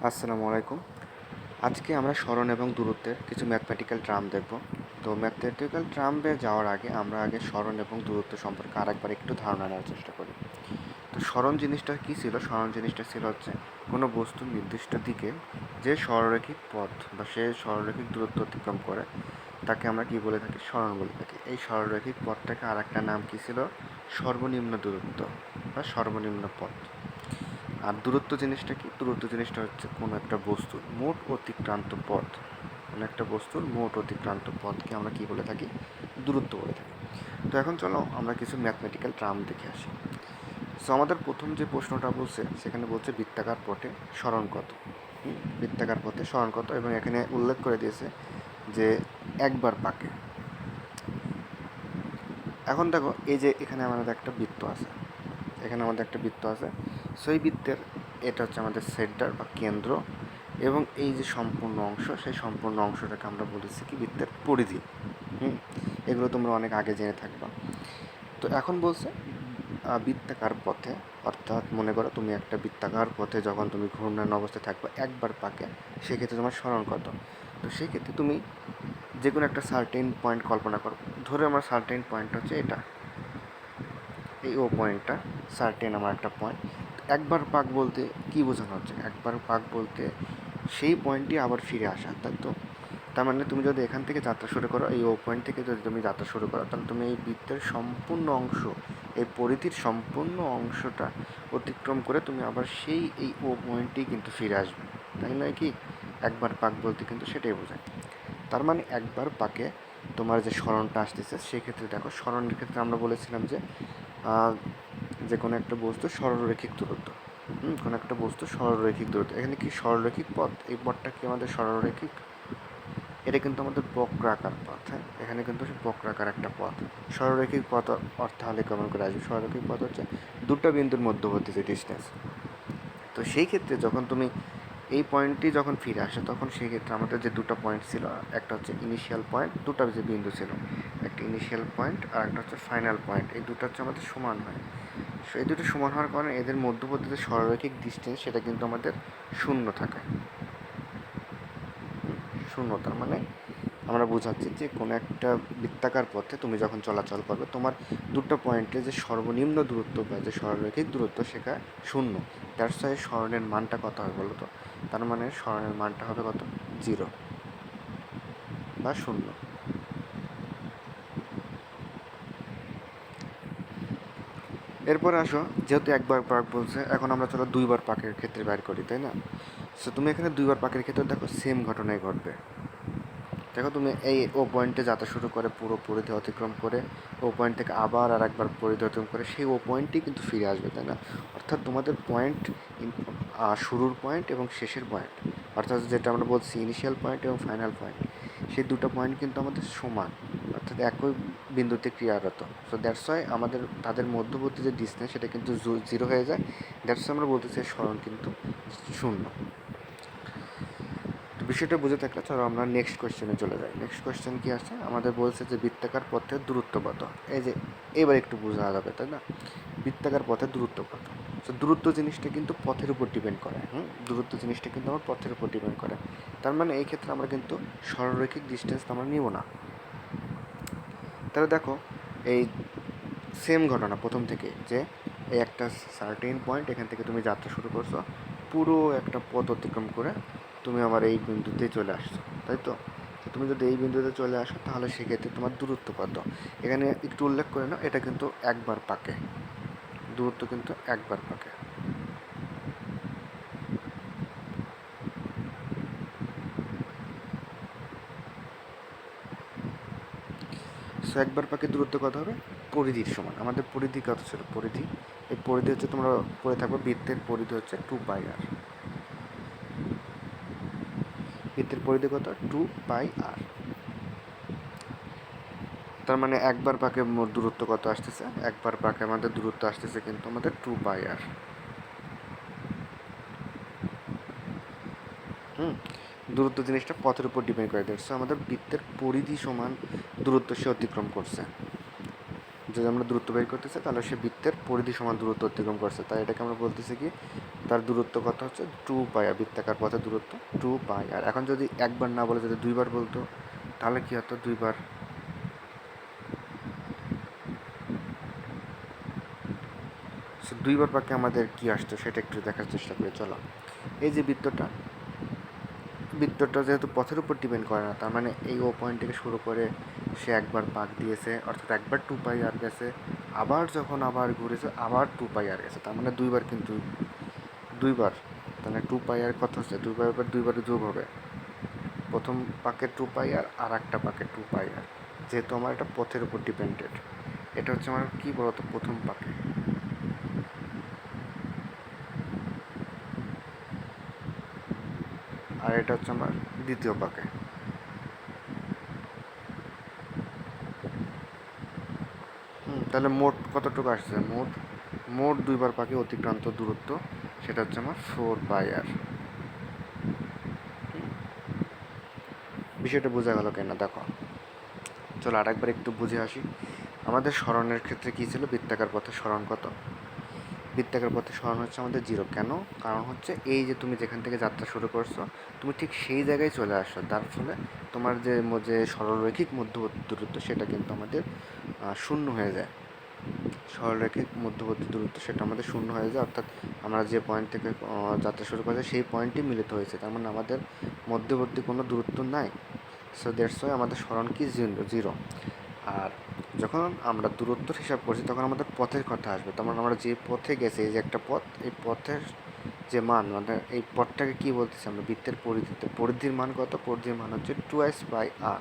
আসসালামু আলাইকুম। আজকে আমরা সরণ এবং দূরত্বের কিছু ম্যাথমেটিক্যাল টার্ম দেখব। তো ম্যাথমেটিক্যাল টার্মে যাওয়ার আগে আমরা আগে সরণ এবং দূরত্ব সম্পর্কে আরেকবার একটু ধারণা নেওয়ার চেষ্টা করি। তো সরণ জিনিসটা কী ছিল? সরণ জিনিসটা ছিল হচ্ছে কোনো বস্তুর নির্দিষ্ট দিকে যে সরলরেখিক পথ বা সে সরলরেখিক দূরত্ব অতিক্রম করে তাকে আমরা কী বলে থাকি? সরণ বলে থাকি। এই সরলরেখিক পথটাকে আর একটা নাম কী ছিল? সর্বনিম্ন দূরত্ব বা সর্বনিম্ন পথ। আর দূরত্ব জিনিসটা কি? দূরত্ব জিনিসটা হচ্ছে কোনো একটা বস্তুর মোট অতিক্রান্ত পথ। কোনো একটা বস্তুর মোট অতিক্রান্ত পথকে আমরা কী বলে থাকি? দূরত্ব বলে থাকি। তো এখন চলো আমরা কিছু ম্যাথমেটিক্যাল টার্ম দেখে আসি। সো আমাদের প্রথম যে প্রশ্নটা বলছে সেখানে বলছে বৃত্তাকার পথে সরণ কত। বৃত্তাকার পথে সরণ কত, এবং এখানে উল্লেখ করে দিয়েছে যে একবার পাকে। এখন দেখো, এই যে এখানে আমাদের একটা বৃত্ত আছে, সেই বৃত্তের এটা হচ্ছে আমাদের সেন্টার বা কেন্দ্র, এবং এই যে সম্পূর্ণ অংশ, সেই সম্পূর্ণ অংশটাকে আমরা বলেছি কি? বৃত্তের পরিধি। এগুলো তোমরা অনেক আগে জেনে থাকবা। তো এখন বলছে বৃত্তাকার পথে, অর্থাৎ মনে করো তুমি একটা বৃত্তাকার পথে যখন তুমি ঘূর্ণায়মান অবস্থায় থাকবে একবার পাকে, সেক্ষেত্রে তোমার সরণ কত? তো সেক্ষেত্রে তুমি যে কোনো একটা সার্টেন পয়েন্ট কল্পনা করো। ধরে আমার সার্টেন পয়েন্ট হচ্ছে এটা, এই ও পয়েন্টটা সার্টেন আমার একটা পয়েন্ট। একবার পাক বলতে কী বোঝানো হচ্ছে? একবার পাক বলতে সেই পয়েন্টটি আবার ফিরে আসা, তাই তো? তার মানে তুমি যদি এখান থেকে যাত্রা শুরু করো, এই ও পয়েন্ট থেকে যদি তুমি যাত্রা শুরু করো, তাহলে তুমি এই বৃত্তের সম্পূর্ণ অংশ, এই পরিধির সম্পূর্ণ অংশটা অতিক্রম করে তুমি আবার সেই এই ও পয়েন্টেই কিন্তু ফিরে আসবে, তাই নয় কি? একবার পাক বলতে কিন্তু সেটাই বোঝায়। তার মানে একবার পাকে তোমার যে সরণটা আসতেছে, সেক্ষেত্রে দেখো সরণের ক্ষেত্রে আমরা বলেছিলাম যে কোনো একটা বস্তু সরলরৈখিক দূরত্ব, কোনো একটা বস্তু সরলরৈখিক দূরত্ব। এখানে কি সরলরৈখিক পথ? এই পথটা কি আমাদের সরলরৈখিক? এটা কিন্তু আমাদের বক্রাকার পথ। হ্যাঁ, এখানে কিন্তু বক্রাকার একটা পথ। সরলরৈখিক পথ অর্থ হলে কেমন করে আসবে? সরলরৈখিক পথ হচ্ছে দুটো বিন্দুর মধ্যবর্তী যে ডিস্টেন্স। তো সেই ক্ষেত্রে যখন তুমি এই পয়েন্টটি যখন ফিরে আসে, তখন সেই ক্ষেত্রে আমাদের যে দুটো পয়েন্ট ছিল, একটা হচ্ছে ইনিশিয়াল পয়েন্ট, দুটো যে বিন্দু ছিল, একটা ইনিশিয়াল পয়েন্ট আর একটা হচ্ছে ফাইনাল পয়েন্ট, এই দুটো হচ্ছে আমাদের সমান হয়। সো এই দুটো সমান হওয়ার কারণে এদের মধ্যবর্তী যে সরলরৈখিক ডিস্টেন্স, সেটা কিন্তু আমাদের শূন্য থাকে। শূন্য, তার মানে আমরা বোঝাচ্ছি যে কোনো একটা বৃত্তাকার পথে তুমি যখন চলাচল করবে, তোমার দুটো পয়েন্টে যে সর্বনিম্ন দূরত্ব বা যে সরলরৈখিক দূরত্ব, সেটা শূন্য। দ্যাটস ওয়াই সরণের মানটা কত হবে বলো তো? তার মানে সরণের মানটা হবে কত? 0 বা 0। এরপরে আসো, যেহেতু একবার পাক বলছে, এখন আমরা চলো দুইবার পাকের ক্ষেত্রে বের করি, তাই না? সো তুমি এখানে দুইবার পাকের ক্ষেত্রে দেখো সেম ঘটনাই ঘটবে। দেখো তুমি এই ও পয়েন্টে যাত্রা শুরু করে পুরো পরিধি অতিক্রম করে ও পয়েন্ট থেকে আবার আর একবার পরিধি অতিক্রম করে সেই ও পয়েন্টই কিন্তু ফিরে আসবে, তাই না? অর্থাৎ তোমাদের পয়েন্ট, শুরুর পয়েন্ট এবং শেষের পয়েন্ট, অর্থাৎ যেটা আমরা বলছি ইনিশিয়াল পয়েন্ট এবং ফাইনাল পয়েন্ট, সেই দুটো পয়েন্ট কিন্তু আমাদের সমান, অর্থাৎ একই বিন্দুতে ক্রিয়ারত। সো দ্যাটস ওয়াই আমাদের তাদের মধ্যবর্তী যে ডিস্টেন্স, সেটা কিন্তু 0 হয়ে যায়। দ্যাটস ওয়াই আমরা বলতে চাই সরণ কিন্তু শূন্য। তো বিষয়টা বুঝে থাকলে চলো আমরা নেক্সট কোয়েশ্চেনে চলে যাই। নেক্সট কোয়েশ্চেন কি আছে? আমাদের বলছে যে বৃত্তাকার পথের দূরত্ব কত। এই যে এবার একটু বোঝা যাবে, তাই না? বৃত্তাকার পথের দূরত্ব কত? তো দূরত্ব জিনিসটা কিন্তু পথের উপর ডিপেন্ড করে। দূরত্ব জিনিসটা কিন্তু আমার পথের উপর ডিপেন্ড করে। তার মানে এই ক্ষেত্রে আমরা কিন্তু সরলরৈখিক ডিস্টেন্স আমরা নিব না। তাহলে দেখো, এই সেম ঘটনা প্রথম থেকে, যে এই একটা সার্টেন পয়েন্ট, এখান থেকে তুমি যাত্রা শুরু করছো, পুরো একটা পথ অতিক্রম করে তুমি আমার এই বিন্দুতে চলে আসছো, তাই তো? তুমি যদি এই বিন্দুতে চলে আসো, তাহলে সেক্ষেত্রে তোমার দূরত্ব কত? এখানে একটু উল্লেখ করে নাও, এটা কিন্তু একবার পাকে, দূরত্ব কিন্তু একবার পাকে। সো একবার পাকে দূরত্ব কত হবে? পরিধির সমান। আমাদের পরিধি কত ছিল? পরিধি, এই পরিধি হচ্ছে, তোমরা পড়ে থাকবে, বৃত্তের পরিধি হচ্ছে 2πr। বৃত্তের পরিধি কত? 2πr। তার মানে একবার পাকে মোট দূরত্ব কত আসতেছে? একবার পাকে আমাদের দূরত্ব আসতেছে কিন্তু আমাদের 2πr। দূরত্ব জিনিসটা পথের উপর ডিপেন্ড করে। দেখছো আমাদের বৃত্তের পরিধি সমান দূরত্ব সে অতিক্রম করছে। যদি আমরা দূরত্ব বের করতেছি তাহলে সে বৃত্তের পরিধি সমান দূরত্ব অতিক্রম করছে, তাই এটাকে আমরা বলতেছি কি তার দূরত্ব কত হচ্ছে 2πr, বৃত্তাকার পথের দূরত্ব 2πr। এখন যদি একবার না বলে যদি দুইবার বলতো তাহলে কি হতো, দুইবার। দুইবার পাকে আমাদের কি আসতো সেটা একটু দেখার চেষ্টা করি। চলো, এই যে বৃত্তটা যেহেতু পথের উপর ডিপেন্ড করে না, তার মানে এই ও পয়েন্ট থেকে শুরু করে সে একবার পাক দিয়েছে, অর্থাৎ একবার 2πr গেছে, আবার যখন আবার ঘুরেছে আবার 2πr গেছে, তার মানে দুইবার, কিন্তু দুইবার, তাহলে 2πr কত হচ্ছে, দুইবার যোগ হবে, প্রথম পাকে 2πr আর একটা পাকে 2πr, যেহেতু আমার এটা পথের উপর ডিপেন্ডেড। এটা হচ্ছে আমার কি বলতো প্রথম পাকে, আর এটা হচ্ছে আমার দ্বিতীয় পাকে। তাহলে মোট কতটুকু আসছে, মোট দুইবার পাকে অতিক্রান্ত দূরত্ব সেটা হচ্ছে আমার 4πr। বিষয়টা বোঝা গেল কেন, দেখো চলো আরেকবার একটু বুঝে আসি। আমাদের সরণের ক্ষেত্রে কী ছিল, বৃত্তাকার পথে সরণ কত, বৃত্তাকার পথে সরণ হচ্ছে আমাদের 0। কেন, কারণ হচ্ছে এই যে তুমি যেখান থেকে যাত্রা শুরু করছো তুমি ঠিক সেই জায়গায় চলে আসছো, তার ফলে তোমার যে সরলরৈখিক মধ্যবর্তী দূরত্ব সেটা কিন্তু আমাদের শূন্য হয়ে যায়। সরলরেখিক মধ্যবর্তী দূরত্ব সেটা আমাদের শূন্য হয়ে যায়, অর্থাৎ আমরা যে পয়েন্ট থেকে যাত্রা শুরু করেছি সেই পয়েন্টই মিলিত হয়েছে, তার মানে আমাদের মধ্যবর্তী কোনো দূরত্ব নাই। সো দ্যাটস ওয়াই আমাদের সরণ কি 0। আর যখন আমরা দূরত্বর হিসাব করছি তখন আমাদের পথের কথা আসবে, তখন আমরা যে পথে গেছি, এই যে একটা পথ, এই পথের যে মান, মানে এই পথটাকে কী বলতেছি আমরা, বৃত্তের পরিধিতে, পরিধির মান কত, পরিধির মান হচ্ছে 2s/r।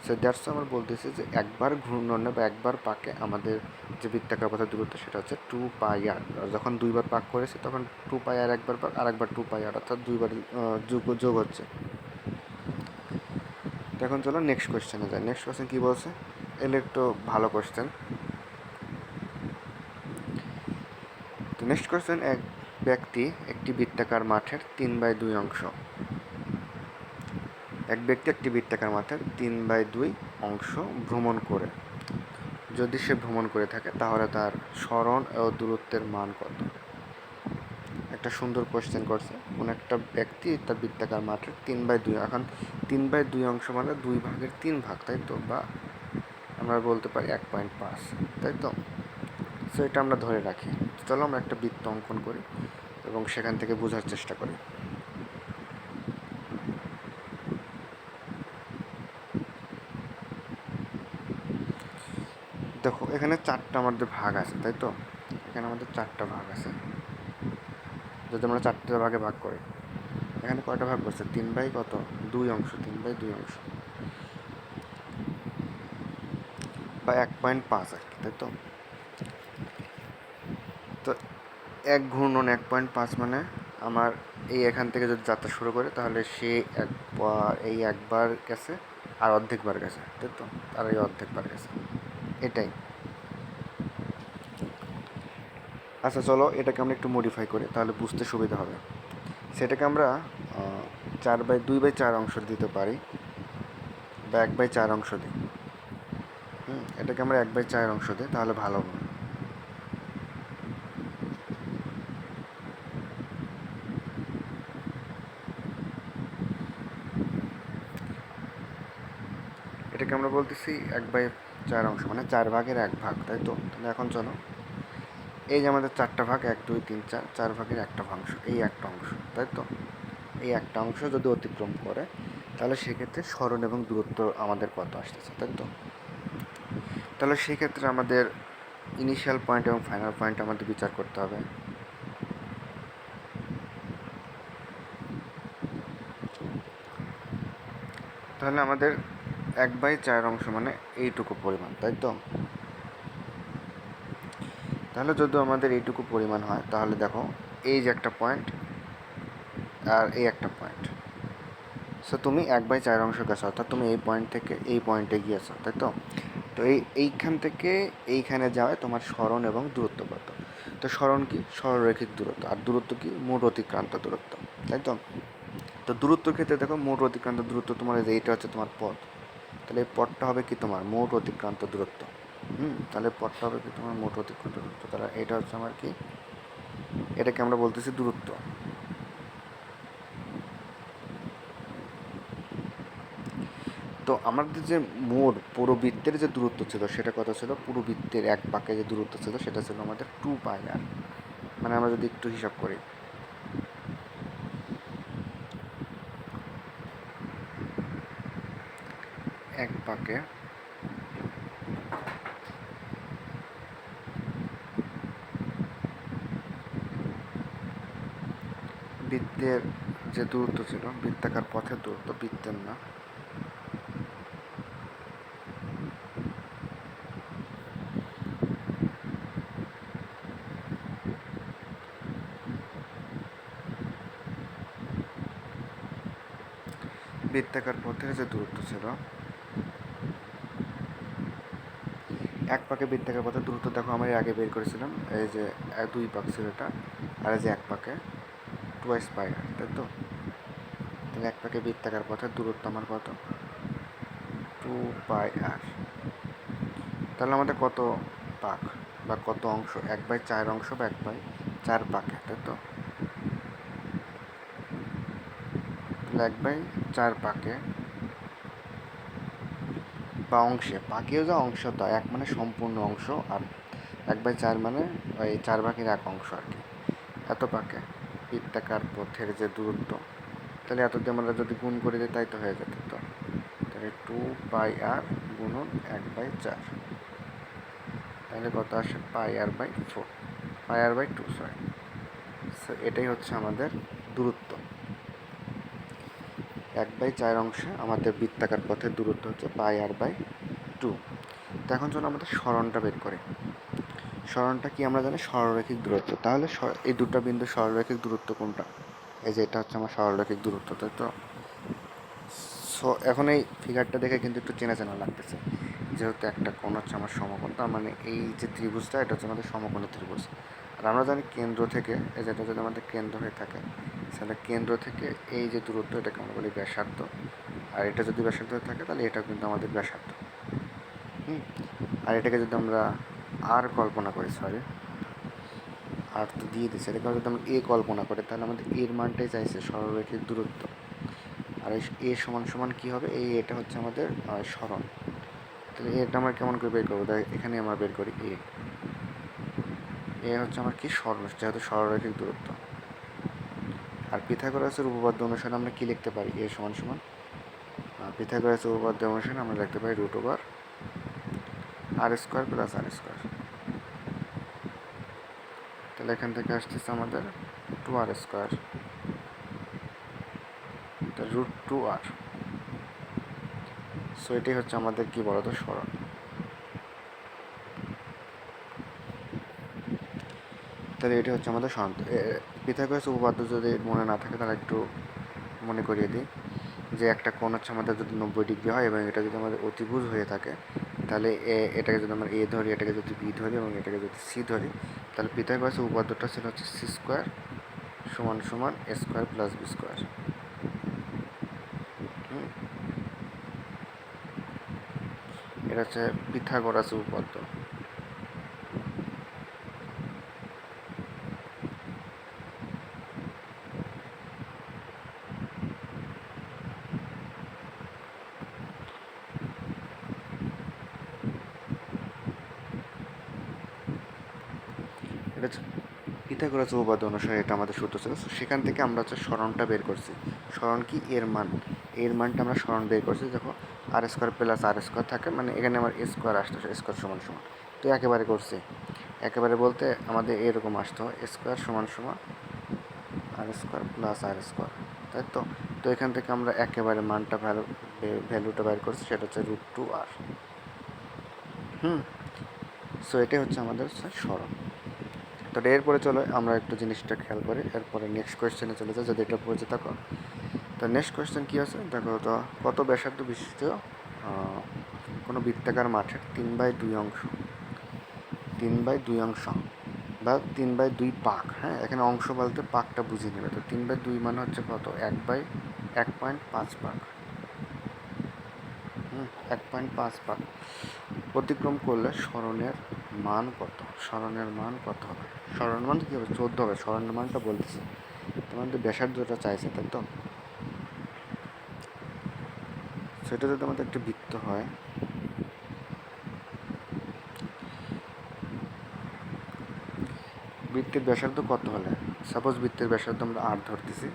সো দ্যাটস আমরা বলতেছি যে একবার ঘূর্ণনে বা একবার পাকে আমাদের যে বৃত্তাকার পথের দূরত্ব সেটা হচ্ছে 2πr। যখন দুইবার পাক করেছে তখন 2πr একবার পাক, আর একবার 2πr, অর্থাৎ দুইবার যোগ হচ্ছে। তো এখন চলো নেক্সট কোয়েশ্চেনে যাই। নেক্সট কোয়েশ্চেন কী বলছে, এলে একটু ভালো কোয়েশ্চেন। তো নেক্সট কোয়েশ্চেন, এক ব্যক্তি একটি বৃত্তাকার মাঠের 3/2 অংশ, এক ব্যক্তি একটি বৃত্তাকার মাঠের 3/2 অংশ ভ্রমণ করে, যদি সে ভ্রমণ করে থাকে তাহলে তার সরণ ও দূরত্বের মান কত। একটা সুন্দর কোয়েশ্চেন করছে, কোন একটা ব্যক্তি তার বৃত্তাকার মাঠের 3/2, এখন 3/2 অংশ মানে 2/3 তাই তো, বা আমরা বলতে পারি 1.5, তাই তো। সো এটা আমরা ধরে রাখি। চলো আমরা একটা বৃত্ত অঙ্কন করি এবং সেখান থেকে বোঝার চেষ্টা করি। দেখো এখানে 4টা আমাদের ভাগ আছে, তাই তো, এখানে আমাদের 4টা ভাগ আছে। যদি আমরা 4টে ভাগে ভাগ করি, এখানে কয়টা ভাগ করছে, 3/2 অংশ, 3/2 অংশ, বা 1.5 আর কি, তাই তো। তো এক ঘূর্ণন 1.5 মানে আমার এই এখান থেকে যদি যাত্রা শুরু করে তাহলে সে একবার গেছে আর অর্ধেকবার গেছে, তাই তো, আর এই অর্ধেকবার গেছে, এটাই। আচ্ছা চলো এটাকে আমরা একটু মডিফাই করি তাহলে বুঝতে সুবিধা হবে। সেটাকে আমরা 2/4 অংশ দিতে পারি, বা 1/4 অংশ দিই। এটাকে আমরা 1/4 অংশ দিই তাহলে ভালো হবে। এটাকে আমরা বলতেছি 1/4 অংশ মানে 4 ভাগের 1 ভাগ, তাই তো। তাহলে এখন চলো, এই যে আমাদের 4টা ভাগ, 1 2 3 4, 4 ভাগের একটা অংশ, এই একটা অংশ, তাই তো। এই একটা অংশ যদি অতিক্রম করে তাহলে সেক্ষেত্রে সরণ এবং দূরত্ব আমাদের কত আসতেছে, তাই তো। তাহলে সেক্ষেত্রে আমাদের ইনিশিয়াল পয়েন্ট এবং ফাইনাল পয়েন্ট আমাদের বিচার করতে হবে। তাহলে আমাদের 1/4 অংশ মানে এইটুকু পরিমাণ, তাই তো। তাহলে যদি আমাদের এইটুকু পরিমাণ হয় তাহলে দেখো এই যে একটা পয়েন্ট আর এই একটা পয়েন্ট, সো তুমি 1/4 অংশ গেছো, অর্থাৎ তুমি এই পয়েন্ট থেকে এই পয়েন্টে গিয়েছো, তাই তো। তো এইখান থেকে এইখানে যাওয়ায় তোমার সরণ এবং দূরত্ব কত। তো সরণ কি, সরলরৈখিক দূরত্ব, আর দূরত্ব কি, মোট অতিক্রান্ত দূরত্ব, তাই তো। তো দূরত্বের ক্ষেত্রে দেখো মোট অতিক্রান্ত দূরত্ব তোমার এইটা হচ্ছে তোমার পথ, তাহলে এই পথটা হবে কি তোমার মোট অতিক্রান্ত দূরত্ব। তাহলে পথটা হবে কি তোমার মোট অতিক্রান্ত দূরত্ব। তাহলে এটা হচ্ছে আমার কি, এটাকে আমরা বলতেছি দূরত্ব। তো আমাদের যে মোট পুরো বৃত্তের যে দূরত্ব ছিল সেটা কত ছিল, পুরো বৃত্তের এক পাকে যে দূরত্ব ছিল সেটা ছিল আমাদের 2πr। মানে আমরা যদি একটু হিসাব করি, এক পাকে বৃত্তের যে দূরত্ব ছিল, বৃত্তাকার পথের দূরত্ব, বৃত্তের না, বৃত্তাকার পথের যে দূরত্ব ছিল, এক পাকে বৃত্তাকার পথের দূরত্ব দেখো আমরা আগে বের করেছিলাম, এই যে 2 পাক ছিল এটা, আর এই যে এক পাকে 2πr, তাই তো। তাহলে এক পাকে বৃত্তাকার পথের দূরত্ব আমার কত, 2πr। তাহলে আমাদের কত পাক বা কত অংশ, 1/4 অংশ বা 1/4 পাকে, তাই তো। তাহলে 1/4 পাকে বা অংশে, পাকেও যা অংশ তা, এক মানে সম্পূর্ণ অংশ, আর 1/4 মানে ওই 4/1 অংশ আর কি। এত পাকে বৃত্তাকার পথের যে দূরত্ব, তাহলে এত দিয়ে আমরা যদি গুণ করে দিই তাই তো হয়ে যেত। তো তাহলে 2πr গুণন 1/4, তাহলে কত আসে, πr/4, πr/2, সরি। সো এটাই হচ্ছে আমাদের দূরত্ব। 1/4 অংশে আমাদের বৃত্তাকার পথের দূরত্ব হচ্ছে πr/2। তো এখন চলো আমাদের সরণটা বের করি। সরণটা কি আমরা জানি, সরলরৈখিক দূরত্ব। তাহলে এই দুটো বিন্দু সরলরৈখিক দূরত্ব কোনটা, এই যে এটা হচ্ছে আমার সরলরৈখিক দূরত্ব, তাই তো। সো এখন এই ফিগারটা দেখে কিন্তু একটু চেনা চেনা লাগতেছে, যেহেতু একটা কোণ হচ্ছে আমার সমকোণ, তার মানে এই যে ত্রিভুজটা এটা হচ্ছে আমাদের সমকোণী ত্রিভুজ। আর আমরা জানি কেন্দ্র থেকে, এই যেটা যদি আমাদের কেন্দ্র হয়ে থাকে, তাহলে কেন্দ্র থেকে এই যে দূরত্ব এটাকে আমরা বলি ব্যাসার্ধ, আর এটা যদি ব্যাসার্ধ হয়ে থাকে তাহলে এটাও কিন্তু আমাদের ব্যাসার্ধ। আর এটাকে যদি আমরা আর কল্পনা করি, সরি আর তো দিয়ে দিচ্ছে, এটাকে যদি আমরা এ কল্পনা করি তাহলে আমাদের এর মানটাই চাইছে সরলরৈখিক দূরত্ব। আর এ সমান সমান কী হবে, এটা হচ্ছে আমাদের সরণ। তাহলে এটা আমরা কেমন করে বের করবো, এখানে আমরা বের করি এ হচ্ছে আমার কি, যেহেতু সরলরৈখিক দূরত্ব। আর পিথাগোরাসের উপপাদ্য অনুসারে আমরা কি লিখতে পারি, এ সমান সমান, পিথাগোরাসের উপপাদ্য অনুসারে আমরা লিখতে পারি √r² + r²। তাহলে এখান থেকে আসতেছে আমাদের 2r², √2r। সো এটাই হচ্ছে আমাদের কি বলতো, সরণ। তাহলে এটি হচ্ছে আমাদের সরণ। পিথাগোরাস উপপাদ্য যদি মনে না থাকে তাহলে একটু মনে করিয়ে দিই, যে একটা কোণ হচ্ছে আমাদের যদি 90 ডিগ্রি হয় এবং এটা যদি আমাদের অতিভুজ হয়ে থাকে, তাহলে এটাকে যদি আমরা এ ধরি, এটাকে যদি বি ধরি এবং এটাকে যদি সি ধরি, তাহলে পিথাগোরাস উপপাদ্যটা ছিল হচ্ছে c² = a² + b²। এটা হচ্ছে পিথাগোরাস উপপাদ্য। এটা হচ্ছে পিথাগোরাস উপপাদ্য অনুসারে এটা আমাদের সূত্র ছিল। সেখান থেকে আমরা হচ্ছে সরণটা বের করছি। সরণ কি, এর মানটা আমরা সরণ বের করছি। দেখো r² + r² থাকে, মানে এখানে আমার স্কোয়ার আসতো, স্কোয়ার সমান সমান, তো একেবারে করছি। একেবারে বলতে আমাদের এরকম আসতো, স্কোয়ার সমান সমান r² + r², তাই তো। তো এখান থেকে আমরা একেবারে মানটা ভ্যালুটা বের করছি, সেটা হচ্ছে √2r। সো এটাই হচ্ছে আমাদের সরণ। তো এরপরে চলো আমরা একটু জিনিসটা খেয়াল করি, এরপরে নেক্সট কোয়েশ্চেনে চলে যাই যদি এটা বুঝে থাকো। তো নেক্সট কোয়েশ্চেন কী আছে দেখো তো, কত ব্যাসার্ধ বিশিষ্ট কোনো বৃত্তাকার মাঠের 3/2 অংশ, 3/2 অংশ বা 3/2 পাক, হ্যাঁ এখানে অংশ বলতে পাকটা বুঝিয়ে নেবে। তো 3/2 মানে হচ্ছে কত, 1/1.5 পাক। 1.5 পাক অতিক্রম করলে স্মরণের মান কত? স্মরণের মান কত হবে? স্মরণের মান কী হবে? 14 হবে। স্মরণের মানটা বলতেছে, তোমাদের ব্যাসার্ধটা চাইছে, তাই তো? সেটা যদি আমাদের একটা বৃত্ত হয়, বৃত্তের ব্যাসার্ধ কত হলে, সাপোজ বৃত্তের ব্যাসার্ধ আমরা আর ধরতেছি,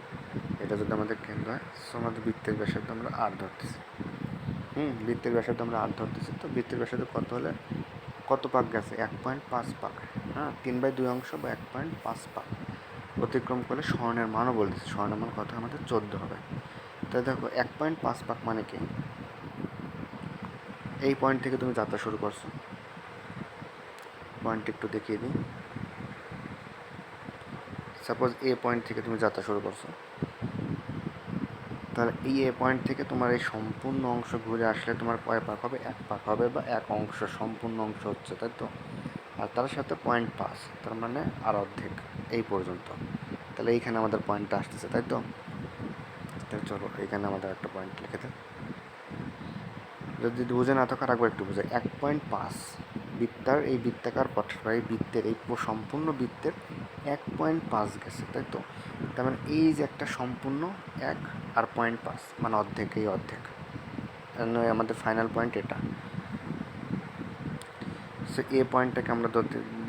এটা যদি আমাদের কেন্দ্র হয়, সো আমাদের বৃত্তের ব্যাসার্ধ আমরা আর ধরতেছি। বৃত্তের ব্যাসার্ধ আমরা আর ধরতেছি, তো বৃত্তের ব্যাসার্ধ কত হলে কত পাক গেছে? 1.5 পাক। 3/2 অংশ বা 1.5 পাক অতিক্রম করলে স্মরণের মানও বলতেছে। স্মরণের মান কত? আমাদের 14 হবে। তাই দেখো 1.5 পাক মানে কি? এই পয়েন্ট থেকে তুমি যাত্রা শুরু করছো, পয়েন্ট একটু দেখিয়ে দিই। সাপোজ এ পয়েন্ট থেকে তুমি যাত্রা শুরু করছো, তাহলে এই এ পয়েন্ট থেকে তোমার এই সম্পূর্ণ অংশ ঘুরে আসলে তোমার কয় পাক হবে? 1 পাক হবে, বা 1 অংশ, সম্পূর্ণ অংশ হচ্ছে, তাই তো? আর তার সাথে 0.5, তার মানে আর অর্ধেক, এই পর্যন্ত। তাহলে এইখানে আমাদের পয়েন্টটা আসতেছে, তাই তো? তাহলে চলো এইখানে আমাদের একটা পয়েন্ট লিখে দেয়। যদি বুঝে না থাকো আরেকবার একটু বুঝে, 1.5 বৃত্তার এই বৃত্তাকার পথ, এই বৃত্তের এই সম্পূর্ণ বৃত্তের 1.5 গেছে, তাই তো? তার মানে এই যে একটা সম্পূর্ণ 1 আর 0.5 মানে অর্ধেক, এই অর্ধেক আমাদের ফাইনাল পয়েন্ট এটা। সো এ পয়েন্টটাকে আমরা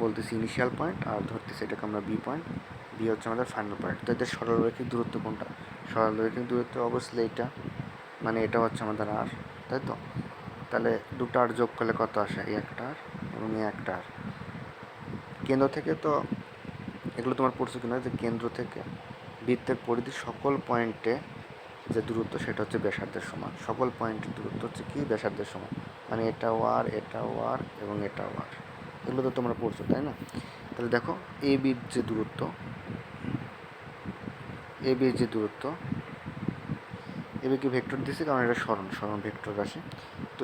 বলতেছি ইনিশিয়াল পয়েন্ট, আর ধরতেছি এটাকে আমরা বি পয়েন্ট। বি হচ্ছে আমাদের ফাইনাল পয়েন্ট। তো এদের সরলরৈখিক দূরত্ব কোনটা? সরলরৈখিক দূরত্ব অবশ্যই এটা, মানে এটা হচ্ছে আমাদের আর, তাই তো? তাহলে দুটো আর যোগ করলে কত আসে? এই একটা আর এবং এই একটা আর। কেন্দ্র থেকে তো এগুলো তোমার পড়ছো কিনা, যে কেন্দ্র থেকে বৃত্তের পরিধির সকল পয়েন্টে যে দূরত্ব সেটা হচ্ছে ব্যাসার্ধের সমান। সকল পয়েন্টের দূরত্ব হচ্ছে কি? ব্যাসার্ধের সমান। মানে এটাও আর, এটাও আর এবং এটাও আর, এগুলো তো তোমরা পড়ছো, তাই না? তাহলে দেখো এ বির যে দূরত্ব, এ বির যে দূরত্ব, এ বিকে ভেক্টর দিয়েছি কারণ এটা সরণ ভেক্টর রাশি। তো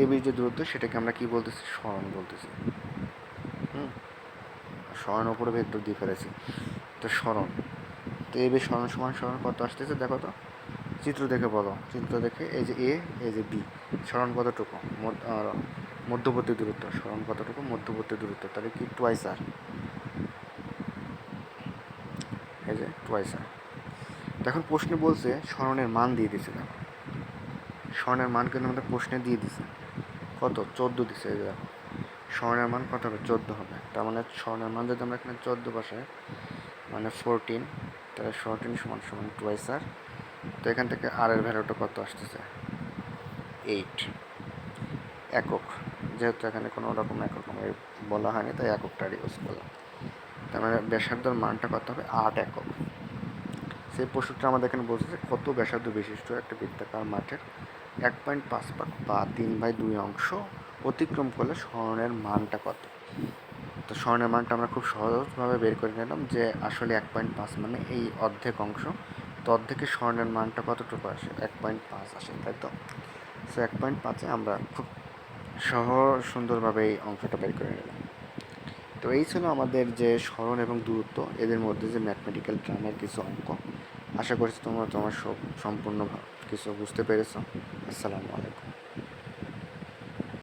এ বির যে দূরত্ব সেটাকে আমরা কি বলতেছি? সরণ বলতেছি। সরণ উপরে ভেক্টর দিয়ে ফেলেছি, তো সরণ। তো এ বি সরণ সমান সরণ কত আসতেছে দেখো তো, চিত্র দেখে বলো। চিত্র দেখে এই যে এ, এই যে বি, সরণ কতটুকু? মধ্যবর্তী দূরত্ব। সরণ কতটুকু? মধ্যবর্তী দূরত্ব। তাহলে কি? টুয়াইস আর। এই যে টুয়াইস আর। এখন প্রশ্নে বলছে সরণের মান দিয়ে দিছে। দেখো সরণের মান কিন্তু আমাদের প্রশ্নে দিয়ে দিছে কত? 14 দিছে। এই যে দেখো সরণের মান কত হবে? 14 হবে। তার মানে সরণের মান যদি আমরা এখানে 14 বসাই, মানে 14, তাহলে 14 সমান সমান টুয়াইস আর। তো এখান থেকে আর এর ভ্যালুটা কত আসতেছে? 8 একক। যেহেতু এখানে কোনো রকম একক বলা হয়নি, তাই এককটা ইউজ করলাম। তার মানে ব্যাসার্ধের মানটা কত হবে? 8 একক। সেই প্রশ্নটা আমাদের এখানে বলছে যে কত ব্যাসার্ধ বিশিষ্ট একটা বৃত্তাকার মাঠের 1.5 পাক বা 3/2 অংশ অতিক্রম করলে সরণের মানটা কত? তো সরণের মানটা আমরা খুব সহজভাবে বের করে নিলাম যে আসলে 1.5 মানে এই অর্ধেক অংশ। তো অর্ধেকের সরণের মানটা কতটুকু আসে? 1.5 আসে, তাই তো? সো 1.5-এ আমরা খুব সুন্দরভাবে এই অংশটা বের করে নিলাম। তো এই ছিল আমাদের যে সরণ এবং দূরত্ব এদের মধ্যে যে ম্যাথমেটিক্যাল টার্মের কিছু অঙ্ক। আশা করছি তোমরা তোমার সম্পূর্ণ কিছু বুঝতে পেরেছো। আসসালামু আলাইকুম।